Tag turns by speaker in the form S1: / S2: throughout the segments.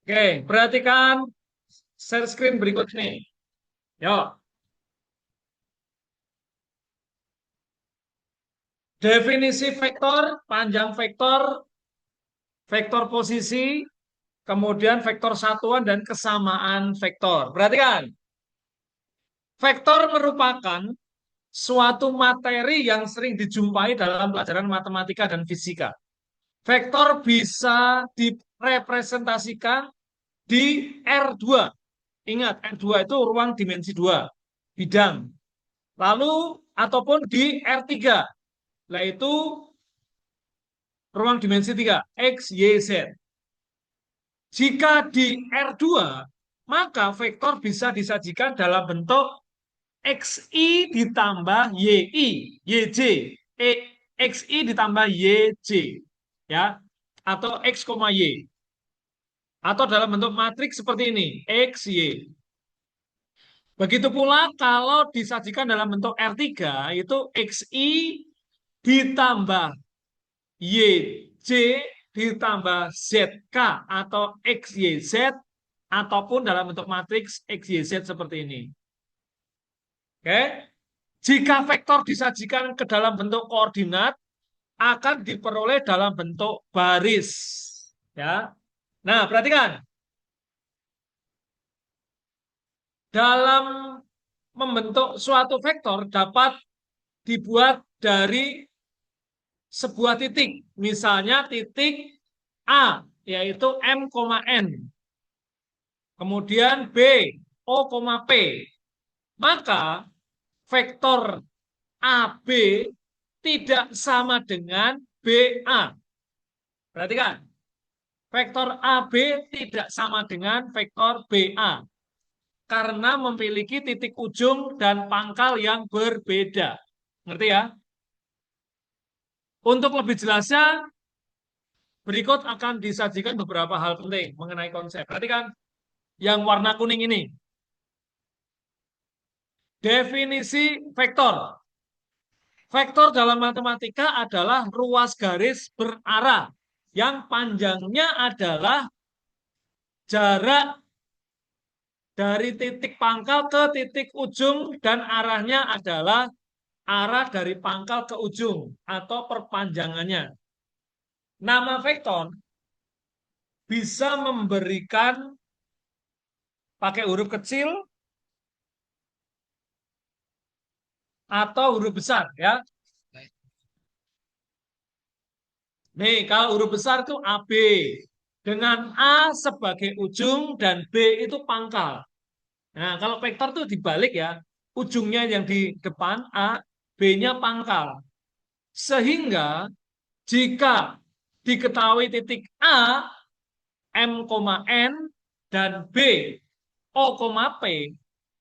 S1: Oke, perhatikan share screen berikut ini. Yuk, definisi vektor, panjang vektor, vektor posisi, kemudian vektor satuan dan kesamaan vektor. Perhatikan, vektor merupakan suatu materi yang sering dijumpai dalam pelajaran matematika dan fisika. Vektor bisa direpresentasikan di R2. Ingat, R2 itu ruang dimensi 2, bidang. Lalu, ataupun di R3, yaitu ruang dimensi 3, X, Y, Z. Jika di R2, maka vektor bisa disajikan dalam bentuk XI ditambah YI, YJ, XI ditambah YJ, ya, atau X, Y, atau dalam bentuk matriks seperti ini, X, Y. Begitu pula kalau disajikan dalam bentuk R3, itu XI ditambah YJ ditambah ZK atau XYZ, ataupun dalam bentuk matriks XYZ seperti ini. Oke? Jika vektor disajikan ke dalam bentuk koordinat, akan diperoleh dalam bentuk baris. Ya. Nah, perhatikan. Dalam membentuk suatu vektor dapat dibuat dari sebuah titik. Misalnya titik A, yaitu M, N. Kemudian B, O, P. Maka vektor AB tidak sama dengan BA. Perhatikan, vektor AB tidak sama dengan vektor BA karena memiliki titik ujung dan pangkal yang berbeda. Ngerti ya? Untuk lebih jelasnya, berikut akan disajikan beberapa hal penting mengenai konsep. Perhatikan, yang warna kuning ini. Definisi vektor. Vektor dalam matematika adalah ruas garis berarah yang panjangnya adalah jarak dari titik pangkal ke titik ujung dan arahnya adalah arah dari pangkal ke ujung atau perpanjangannya. Nama vektor bisa memberikan pakai huruf kecil atau huruf besar ya. Nih, kalau huruf besar itu AB dengan A sebagai ujung dan B itu pangkal. Nah, kalau vektor itu dibalik ya, ujungnya yang di depan A, B-nya pangkal. Sehingga jika diketahui titik A, M, N, dan B, O, P,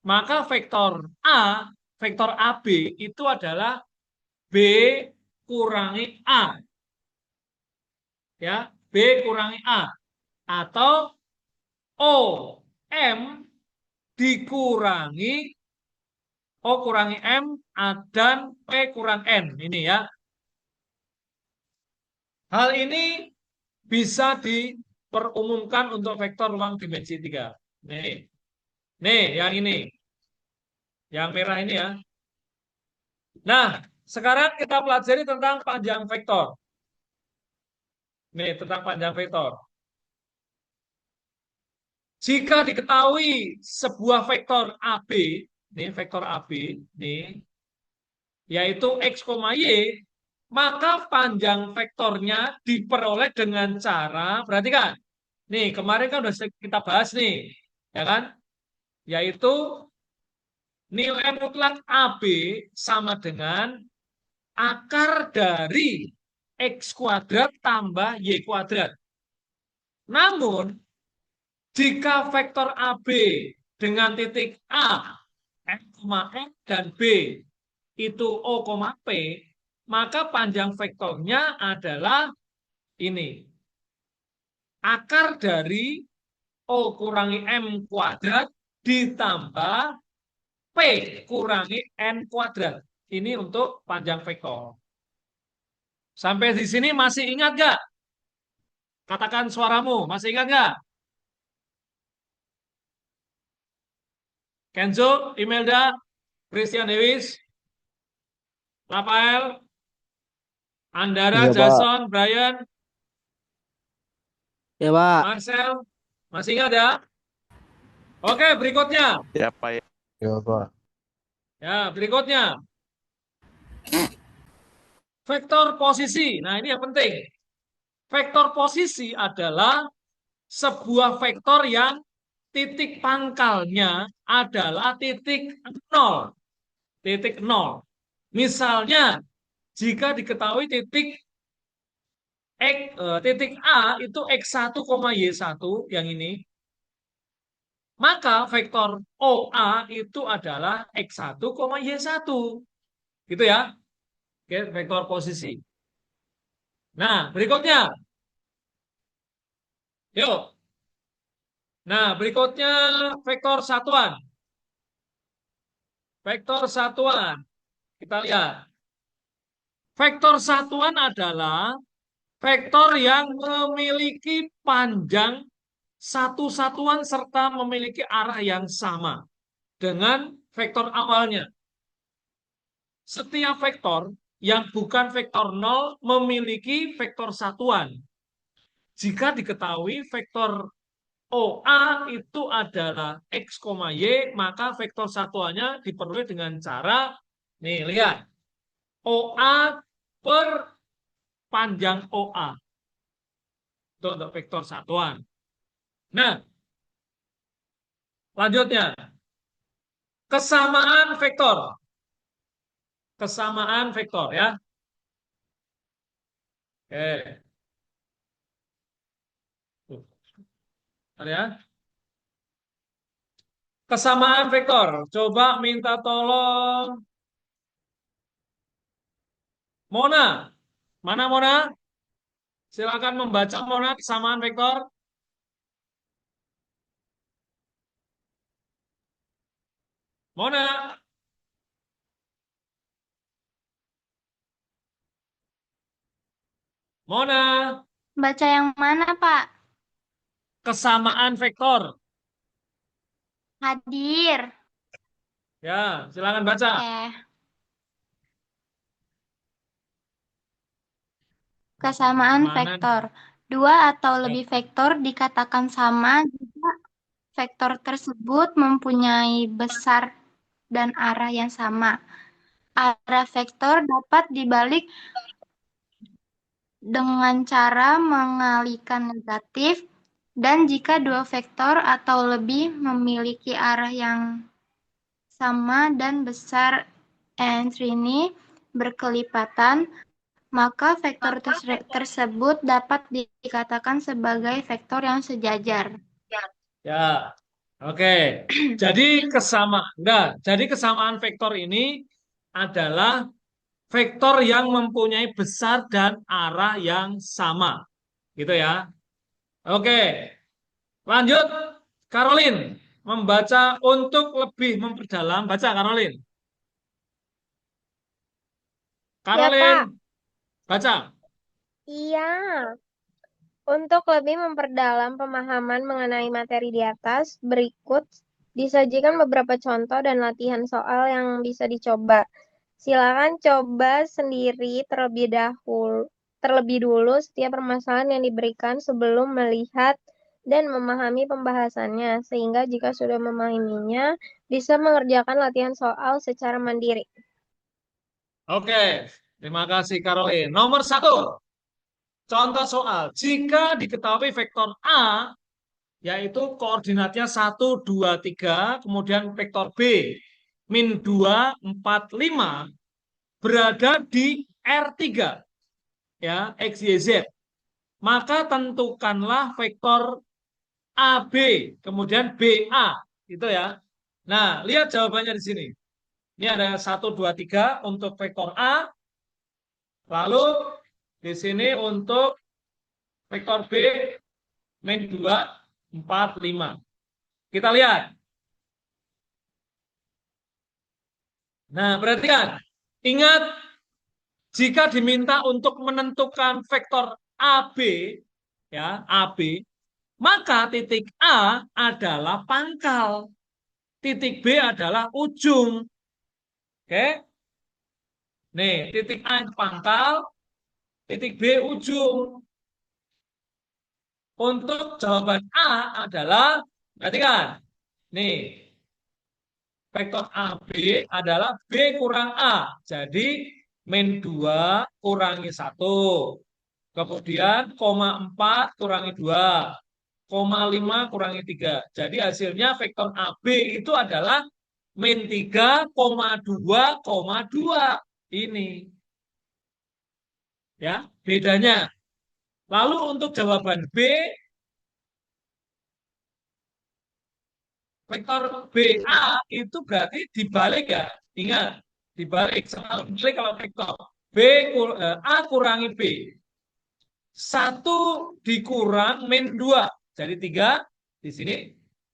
S1: maka vektor A, vektor AB itu adalah B kurangi A. Ya, B kurangi A. Atau O, M dikurangi O kurangi M dan P kurang N. Ini ya. Hal ini bisa diperumumkan untuk vektor ruang dimensi 3. Nih, yang ini. Yang merah ini ya. Nah, sekarang kita pelajari tentang panjang vektor. Nih, tentang panjang vektor. Jika diketahui sebuah vektor AB, nih vektor AB, nih, yaitu X, Y, maka panjang vektornya diperoleh dengan cara, perhatikan, nih kemarin kan sudah kita bahas nih, ya kan? Yaitu nilai mutlak AB sama dengan akar dari X kuadrat tambah Y kuadrat. Namun, jika vektor AB dengan titik A, N, dan B itu O, P, maka panjang vektornya adalah ini. Akar dari O kurangi M kuadrat ditambah P kurangi N kuadrat. Ini untuk panjang vektor. Sampai di sini masih ingat gak? Katakan suaramu, masih ingat gak? Kenzo, Imelda, Christian Lewis, Rafael, Andara,
S2: Iya, Pak.
S1: Jason, Brian,
S2: Ya, Pak.
S1: Marcel, masih ingat ya? Oke, berikutnya.
S3: Ya, Pak. Ya.
S2: Ya, Pak.
S1: Ya, berikutnya. Vektor posisi. Nah, ini yang penting. Vektor posisi adalah sebuah vektor yang titik pangkalnya adalah titik nol. Titik nol. Misalnya, jika diketahui titik A itu X1, Y1 yang ini, maka vektor OA itu adalah X1, Y1. Gitu ya. Oke, vektor posisi. Nah, berikutnya. Yuk. Nah, berikutnya vektor satuan. Vektor satuan. Kita lihat. Vektor satuan adalah vektor yang memiliki panjang satu satuan serta memiliki arah yang sama dengan vektor awalnya. Setiap vektor yang bukan vektor nol memiliki vektor satuan. Jika diketahui vektor OA itu adalah X, Y, maka vektor satuannya diperoleh dengan cara, nih lihat, OA per panjang OA. Itu untuk vektor satuan. Nah, lanjutnya, kesamaan vektor. Kesamaan vektor ya. Oke. Tuh, ya. Kesamaan vektor. Coba minta tolong Mona. Mana Mona? Silakan membaca Mona kesamaan vektor. Mona, Mona,
S4: Baca yang mana, Pak?
S1: kesamaan vektor.
S4: Hadir.
S1: Ya, silakan baca.
S4: Oke. Kesamaan
S1: Mana?
S4: vektor. Dua atau lebih vektor dikatakan sama jika vektor tersebut mempunyai besar dan arah yang sama. Arah vektor dapat dibalik dengan cara mengalihkan negatif, dan jika dua vektor atau lebih memiliki arah yang sama dan besar ini berkelipatan, maka vektor tersebut dapat dikatakan sebagai vektor yang sejajar.
S1: Ya, oke. Jadi kesamaan vektor ini adalah vektor yang mempunyai besar dan arah yang sama. Gitu ya. Oke, lanjut. Caroline, membaca untuk lebih memperdalam. Baca, Caroline.
S5: Ya, Pak.
S1: Caroline, baca.
S5: Iya. Untuk lebih memperdalam pemahaman mengenai materi di atas, berikut disajikan beberapa contoh dan latihan soal yang bisa dicoba. Silakan coba sendiri terlebih dulu setiap permasalahan yang diberikan sebelum melihat dan memahami pembahasannya, sehingga jika sudah memahaminya, bisa mengerjakan latihan soal secara mandiri.
S1: Oke, terima kasih Caroline. Nomor 1. Contoh soal, jika diketahui vektor A, yaitu koordinatnya 1, 2, 3, kemudian vektor B, min 2, 4, 5, berada di R3, ya, X, Y, Z. Maka tentukanlah vektor AB, kemudian BA, gitu ya. Nah, lihat jawabannya di sini. Ini ada 1, 2, 3 untuk vektor A, lalu di sini untuk vektor B, min 2, 4, 5. Kita lihat. Nah, perhatikan. Ingat, jika diminta untuk menentukan vektor AB, ya, AB, maka titik A adalah pangkal. titik B adalah ujung. Oke? Nih, titik A itu pangkal, titik B ujung. Untuk jawaban A adalah, perhatikan, nih, vektor AB adalah B kurang A. Jadi, min 2 kurangi 1. Kemudian, koma 4 kurangi 2. Koma 5 kurangi 3. Jadi, hasilnya vektor AB itu adalah min 3, koma 2, koma 2. Ini. Ya, bedanya. Lalu untuk jawaban B, vektor BA itu berarti dibalik ya. Ingat, dibalik. Selalu dibalik kalau vektor. A kurangi B. 1 dikurang min 2. Jadi 3 di sini.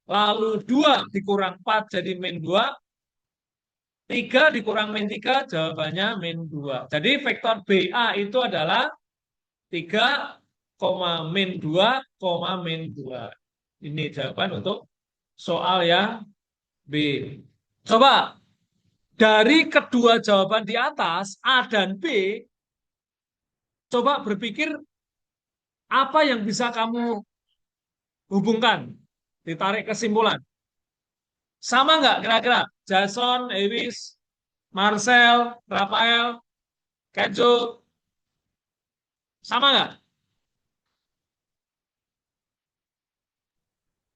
S1: Lalu 2 dikurang 4 jadi min 2. 3 dikurang min 3 jawabannya min 2. Jadi vektor BA itu adalah 3, min 2, min 2. Ini jawaban untuk soal yang B. Coba dari kedua jawaban di atas, A dan B, coba berpikir apa yang bisa kamu hubungkan, ditarik kesimpulan. Sama nggak kira-kira? Jason, Ewis, Marcel, Rafael, Kenzo, sama nggak?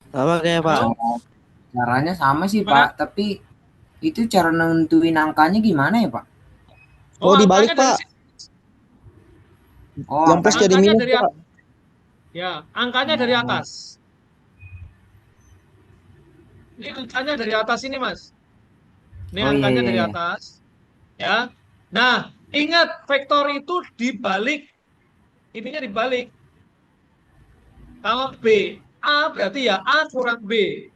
S2: Sama kayak Pak.
S1: Halo?
S3: Caranya sama sih
S1: Gimana?
S3: Pak, tapi itu cara nentuin angkanya gimana ya Pak?
S6: Oh, dibalik,
S1: angkanya dari
S6: Pak.
S1: sini.
S3: Oh,
S6: Yang plus jadi
S1: Angkanya
S6: minus,
S1: dari
S6: Pak.
S1: Ya, angkanya dari atas. Ini angkanya dari atas ini, Mas. Ini
S3: Oh,
S1: angkanya
S3: iya,
S1: dari
S3: iya.
S1: atas. Ya. Nah, ingat vektor itu dibalik. Ininya dibalik. Kalau B, A berarti ya A kurang B.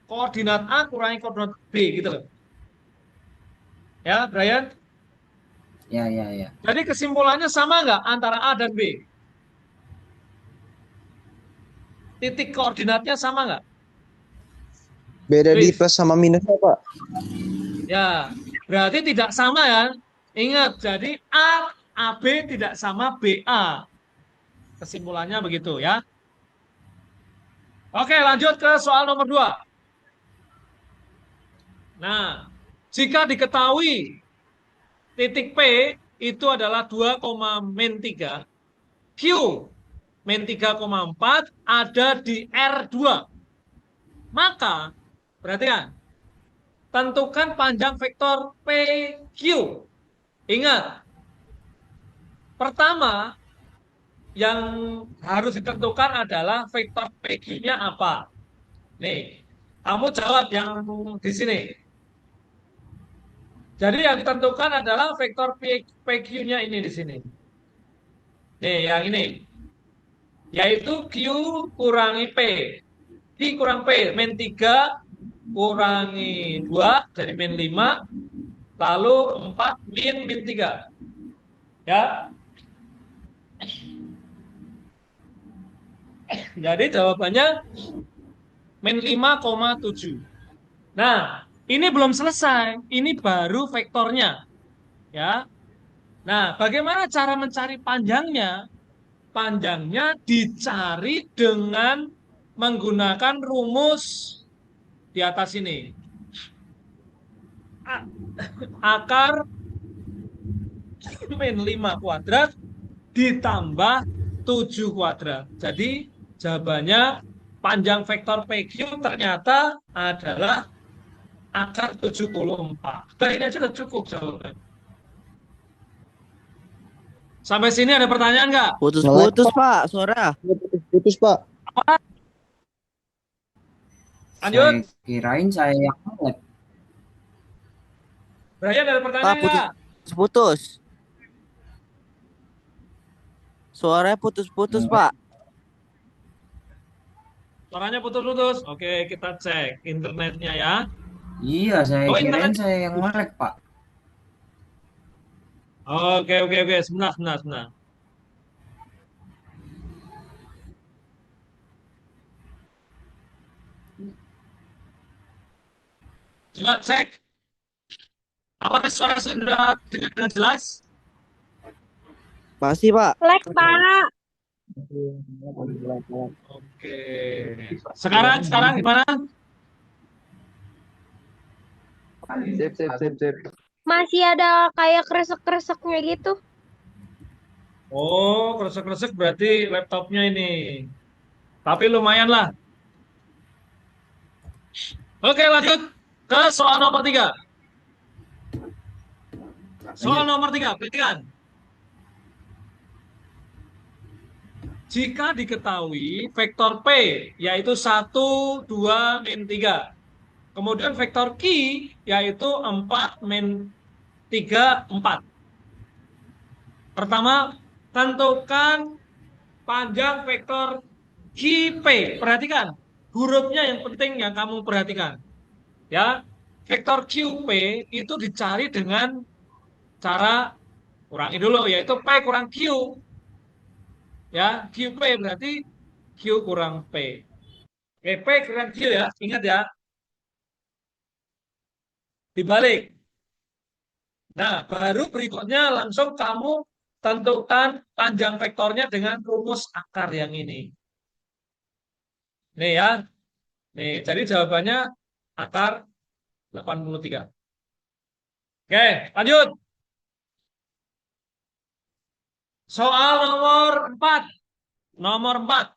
S1: Koordinat A kurangi koordinat B gitu loh. Ya, Brian?
S3: Ya, ya, ya.
S1: Jadi kesimpulannya sama nggak antara A dan B? Titik koordinatnya sama nggak?
S6: Beda di
S1: Wis.
S6: plus sama minusnya, Pak.
S1: Ya, berarti tidak sama ya. Ingat, jadi AB tidak sama BA. Kesimpulannya begitu ya. Oke, lanjut ke soal nomor 2. Nah, jika diketahui titik P itu adalah 2, min 3, Q min 3,4 ada di R2. Maka, perhatikan, tentukan panjang vektor PQ. Ingat, pertama yang harus ditentukan adalah vektor PQ-nya apa. Nih, kamu jawab yang di sini. Jadi yang ditentukan adalah vektor PQ-nya ini di sini. Nih, yang ini. Yaitu Q kurangi P. Q kurang P, min 3 kurangi 2, jadi min 5. Lalu 4, min 3. Ya. Jadi jawabannya min 5,7. Nah, ini belum selesai. Ini baru vektornya. Ya. Nah, bagaimana cara mencari panjangnya? Panjangnya dicari dengan menggunakan rumus di atas ini. Akar min 5 kuadrat ditambah 7 kuadrat. Jadi jawabannya panjang vektor PQ ternyata adalah akar 74. Nah, ini aja sudah cukup jawabannya. Sampai sini ada pertanyaan nggak?
S2: Putus-putus Pak, suara.
S6: Putus, Pak.
S1: Lanjut.
S3: Saya kirain saya yang nge-lag.
S1: Brian ada
S2: Pak,
S1: pertanyaan nggak?
S2: putus-putus. Suaranya putus-putus Pak.
S1: Suaranya putus-putus. Oke, kita cek internetnya ya.
S3: Iya, saya
S1: Oh,
S3: kirain
S1: internet.
S3: saya yang nge-lag Pak.
S1: Oke. Sebentar. Coba cek. Apakah suara sudah dengan jelas?
S2: Masih, Pak.
S5: Lag, Pak.
S1: Oke. Sekarang gimana?
S6: Sip.
S5: Masih ada kayak kresek-kreseknya gitu.
S1: Oh, kresek-kresek berarti laptopnya ini. Tapi lumayan lah. Oke, lanjut ke soal nomor 3. Soal nomor 3, perhatikan. Jika diketahui vektor P, yaitu 1, 2, min 3. Kemudian vektor Q, yaitu 4, min 3, 4. Pertama, tentukan panjang vektor QP. Perhatikan, hurufnya yang penting yang kamu perhatikan. Ya, vektor QP itu dicari dengan cara kurangi dulu, yaitu P kurang Q. Ya, QP berarti Q kurang P. Oke, P kurang Q ya, ingat ya. Dibalik. Nah, baru berikutnya langsung kamu tentukan panjang vektornya dengan rumus akar yang ini. Nih ya. Nih, jadi jawabannya akar 83. Oke, lanjut. Soal nomor 4. Nomor 4.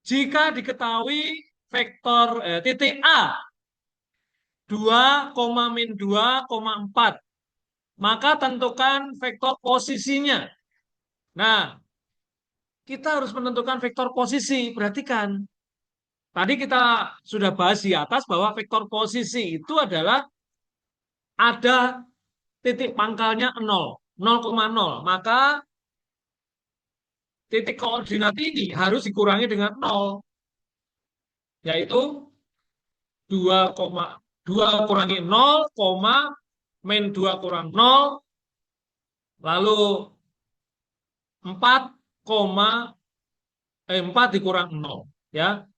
S1: Jika diketahui vektor titik A 2, min 2,4, maka tentukan vektor posisinya. Nah, kita harus menentukan vektor posisi. Perhatikan. Tadi kita sudah bahas di atas bahwa vektor posisi itu adalah ada titik pangkalnya 0, 0,0. Maka titik koordinat ini harus dikurangi dengan 0, yaitu 2 kurangi 0, min 2 kurang 0, lalu 4, 4 dikurang 0. Ya.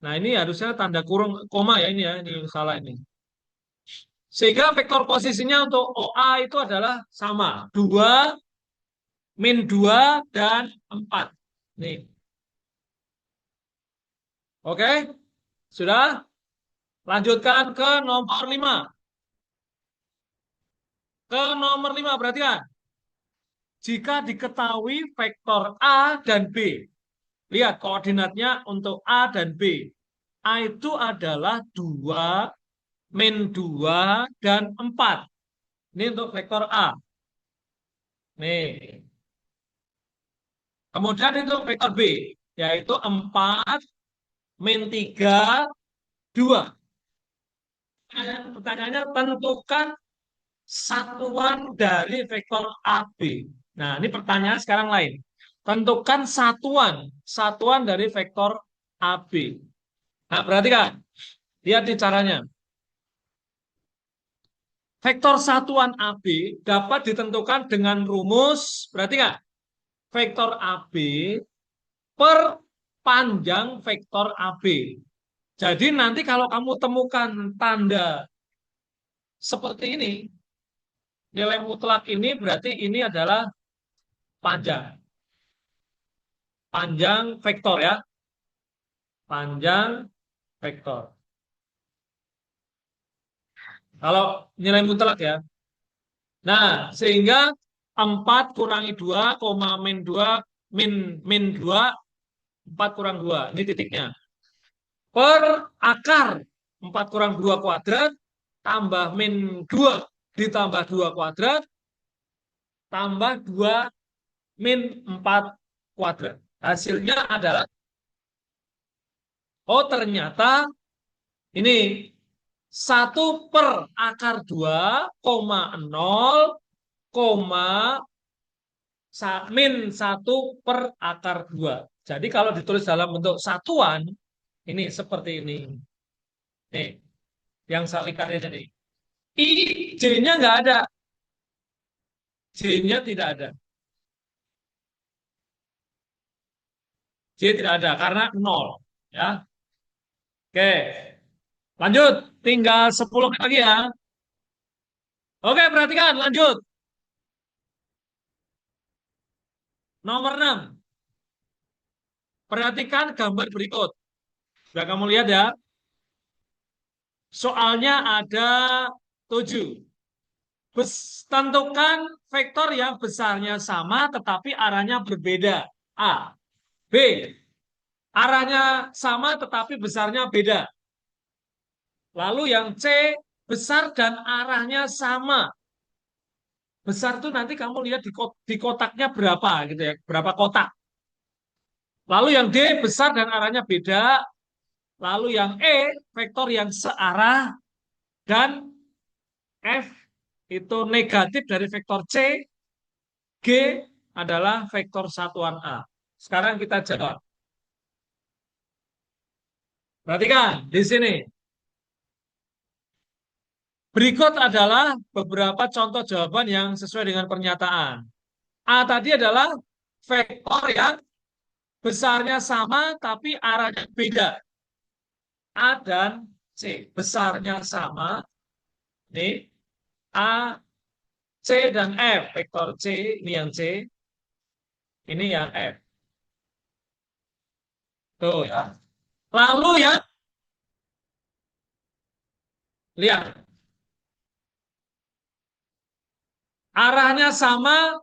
S1: Nah, ini harusnya tanda kurung koma ya, ini ya, ini salah ini. Sehingga vektor posisinya untuk OA itu adalah sama, 2, min 2, dan 4. Nih. Oke? Sudah? Lanjutkan ke nomor 5. Ke nomor 5, perhatikan. Jika diketahui vektor A dan B. Lihat koordinatnya untuk A dan B. A itu adalah 2, min 2, dan 4. Ini untuk vektor A. Nih. Kemudian itu vektor B, yaitu 4, min 3, 2. Pertanyaannya tentukan satuan dari vektor AB. Nah, ini pertanyaan sekarang lain. Tentukan satuan dari vektor AB. Nah, perhatikan. Lihat di caranya. Vektor satuan AB dapat ditentukan dengan rumus, perhatikan. Vektor AB per panjang vektor AB. Jadi nanti kalau kamu temukan tanda seperti ini, nilai mutlak ini berarti ini adalah panjang. Panjang vektor ya. Panjang vektor. Kalau nilai mutlak ya. Nah, sehingga 4 kurangi 2, min 2, min 2, 4 kurang 2. Ini titiknya. Per akar 4 kurang 2 kuadrat, tambah min 2 ditambah 2 kuadrat, tambah 2 min 4 kuadrat. Hasilnya adalah, oh ternyata ini 1 per akar 2, 0, min 1 per akar 2. Jadi kalau ditulis dalam bentuk satuan, ini seperti ini. Nih, yang salikannya jadi. J-nya nggak ada. J-nya tidak ada. J tidak ada karena 0. Ya. Oke. Lanjut. tinggal 10 lagi ya. Oke, perhatikan, lanjut. Nomor 6. Perhatikan gambar berikut. Sudah kamu lihat ya. Soalnya ada 7. Tentukan vektor yang besarnya sama tetapi arahnya berbeda. A. B. Arahnya sama tetapi besarnya beda. Lalu yang C. Besar dan arahnya sama. Besar itu nanti kamu lihat di kotaknya berapa gitu ya. Berapa kotak. Lalu yang D. Besar dan arahnya beda. Lalu yang E. Vektor yang searah. Dan F itu negatif dari vektor C. G adalah vektor satuan A. Sekarang kita jawab. Perhatikan di sini. Berikut adalah beberapa contoh jawaban yang sesuai dengan pernyataan. A tadi adalah vektor yang besarnya sama tapi arahnya beda. A dan C. Besarnya sama. Ini A, C, dan F. Vektor C, ini yang C. Ini yang F. Tuh ya. Lalu ya, lihat. Arahnya sama,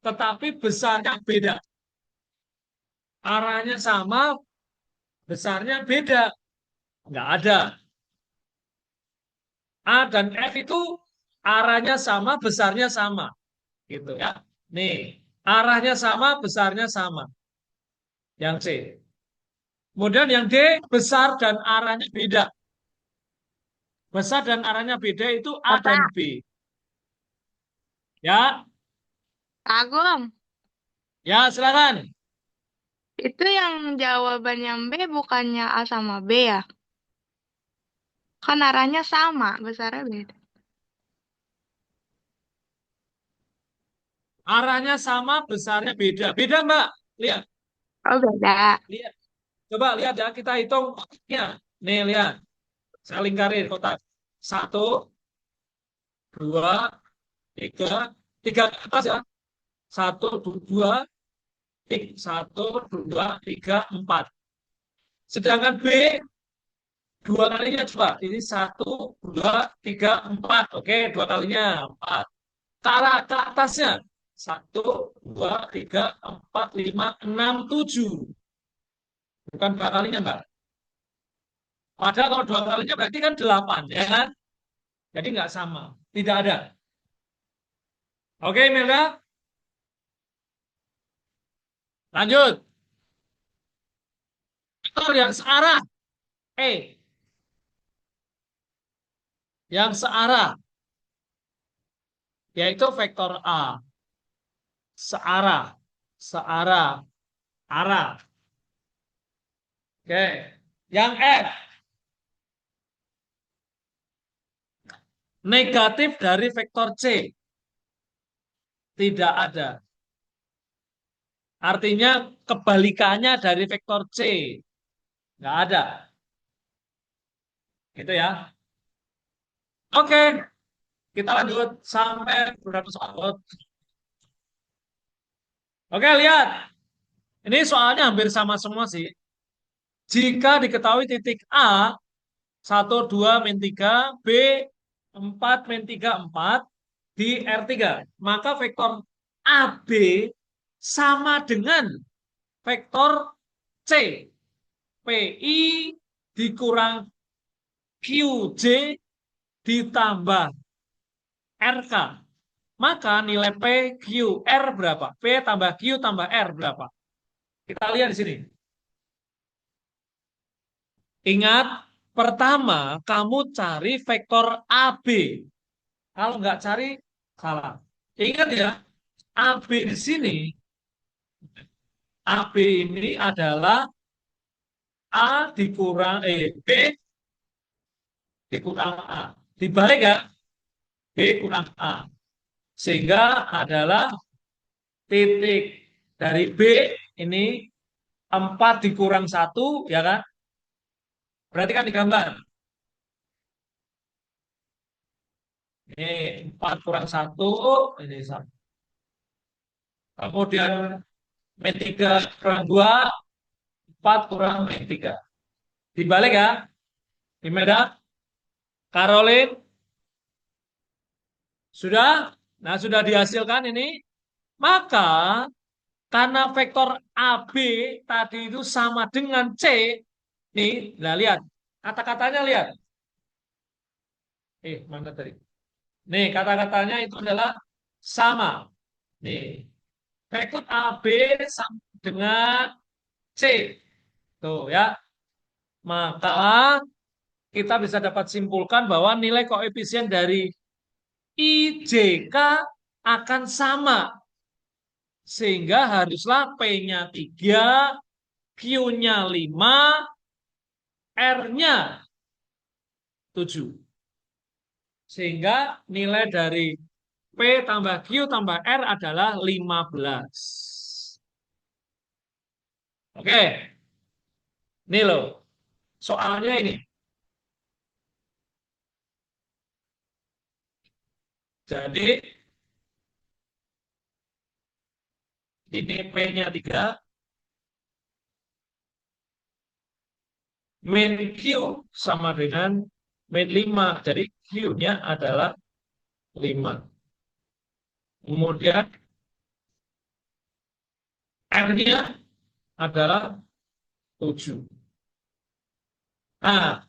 S1: tetapi besarnya beda. Arahnya sama, besarnya beda. Nggak ada. A dan F itu arahnya sama, besarnya sama. Gitu ya. Nih, arahnya sama, besarnya sama. Yang C. Kemudian yang D, besar dan arahnya beda. Besar dan arahnya beda itu A dan B. Ya,
S7: Agung,
S1: ya silakan.
S7: itu yang jawaban yang B bukannya A sama B ya? Kan arahnya sama, besarnya beda.
S1: Arahnya sama, besarnya beda. Beda, Mbak. Lihat,
S7: Oh, beda.
S1: lihat. Coba lihat ya, kita hitung kotaknya. Nih, lihat. Saya lingkarin kotak. 1, 2, 3. 3 ke atas ya. 1, 2, 1, 2, 3, 4. Sedangkan B, 2 kalinya coba. Ini 1, 2, 3, 4. Oke, 2 kalinya 4. Cara ke atasnya. 1, 2, 3, 4, 5, 6, 7. Bukan 2 kalinya, Mbak. Padahal kalau 2 kalinya berarti kan 8, ya kan? Jadi nggak sama. Tidak ada. Oke, Melda? Lanjut. Vektor yang searah. E. Yang searah. Yaitu vektor A. Searah. Searah. Arah. Oke. Yang F. Negatif dari vektor C. Tidak ada. Artinya kebalikannya dari vektor C. Nggak ada. Gitu ya. Oke. Kita lanjut sampai beberapa soal. Oke, lihat. Ini soalnya hampir sama semua sih. Jika diketahui titik A, 1, 2, min 3, B, 4, min 3, 4, di R3. Maka vektor AB sama dengan vektor C. PI dikurang QJ ditambah RK. Maka nilai P, Q, R berapa? P tambah Q tambah R berapa? Kita lihat di sini. Ingat, pertama kamu cari vektor AB. Kalau nggak cari, salah. Ingat ya, AB di sini, AB ini adalah A dikurang B dikurang A. Dibalik ya, B kurang A. Sehingga adalah titik dari B ini 4 dikurang 1, ya kan? Berarti kan di gambar. Ini 4 kurang 1, ini 1. Kemudian min 3 kurang 2, 4 kurang min 3. Dibalik ya, Imelda, Caroline, sudah? Nah, sudah dihasilkan ini. Maka, karena vektor AB tadi itu sama dengan C, nih, nah lihat, kata-katanya lihat. Mana tadi? Nih, kata-katanya itu adalah sama. Nih, vektor AB sama dengan C. Tuh ya. Maka kita bisa dapat simpulkan bahwa nilai koefisien dari IJK akan sama. Sehingga haruslah P-nya 3, Q-nya 5, R-nya 7. Sehingga nilai dari P tambah Q tambah R adalah 15. Oke. Ini loh. Soalnya ini. Jadi, ini P-nya 3. Min Q sama dengan min 5. Jadi, Q-nya adalah 5. Kemudian, R-nya adalah 7. Nah,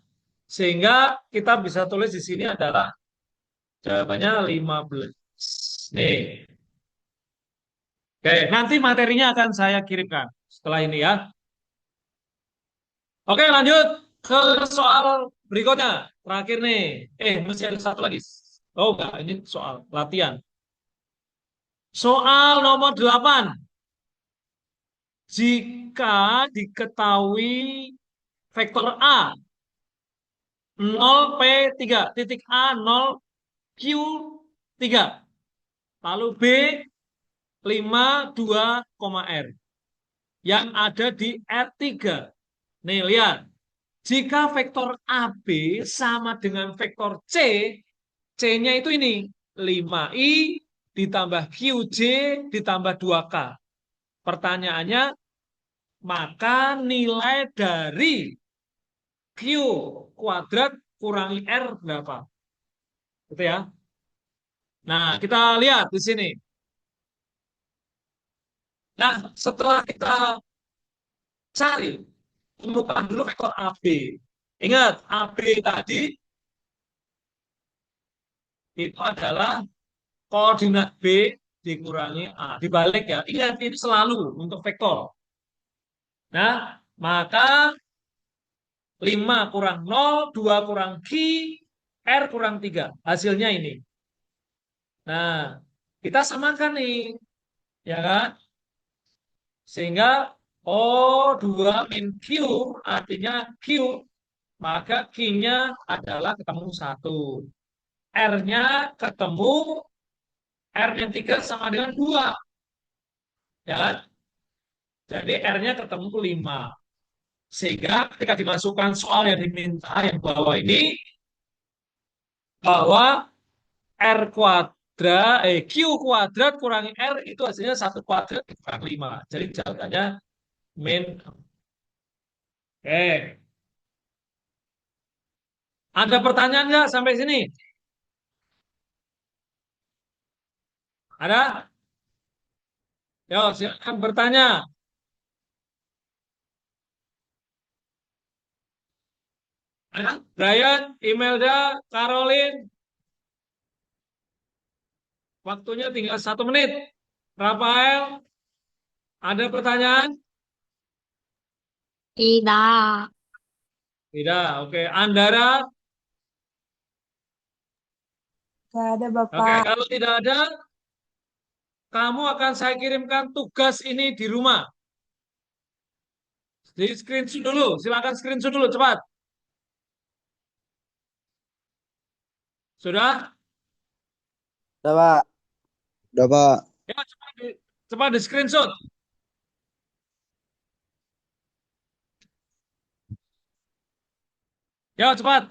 S1: sehingga kita bisa tulis di sini adalah jawabannya 15. Nih. Oke, nanti materinya akan saya kirimkan setelah ini ya. Oke, lanjut ke soal berikutnya. Terakhir nih. Masih ada satu lagi. Oh, enggak, ini soal latihan. Soal nomor 8. Jika diketahui vektor A 0P3, titik A 0Q3. Lalu B 5, 2, R. Yang ada di R3. Nih, lihat. Jika vektor AB sama dengan vektor C, C-nya itu ini. 5I ditambah QJ ditambah 2K. Pertanyaannya, maka nilai dari Q kuadrat kurangi R berapa? Gitu ya. Nah, kita lihat di sini. Nah, setelah kita cari, temukan dulu vektor AB. Ingat, AB tadi itu adalah koordinat B dikurangi A. Dibalik ya. Ingat, ini selalu untuk vektor. Nah, maka 5 kurang 0, 2 kurang Q, R kurang 3. Hasilnya ini. Nah, kita samakan nih. Ya kan? Sehingga O2 min Q artinya Q. Maka Q-nya adalah ketemu 1. R-nya ketemu R yang 3 sama dengan 2. Ya kan? Jadi R-nya ketemu 5. Sehingga ketika dimasukkan soal yang diminta yang bawah ini, bahwa R kuadrat, Q kuadrat kurangi R itu hasilnya 1 kuadrat kurang 5. Jadi jawabannya min. Oke. Ada pertanyaan nggak sampai sini? Ada? Yo, silakan bertanya. Brian, Imelda, Caroline. Waktunya tinggal 1 menit. Rafael, ada pertanyaan?
S7: Tidak.
S1: Tidak, oke. Andara?
S8: Tidak ada,
S1: Oke,
S8: Bapak.
S1: kalau tidak ada, kamu akan saya kirimkan tugas ini di rumah. Di screenshot dulu, silakan screenshot dulu, cepat. Sudah?
S2: Udah, Pak.
S6: Udah, Pak.
S1: Ya, cepat di screenshot. Ya, cepat.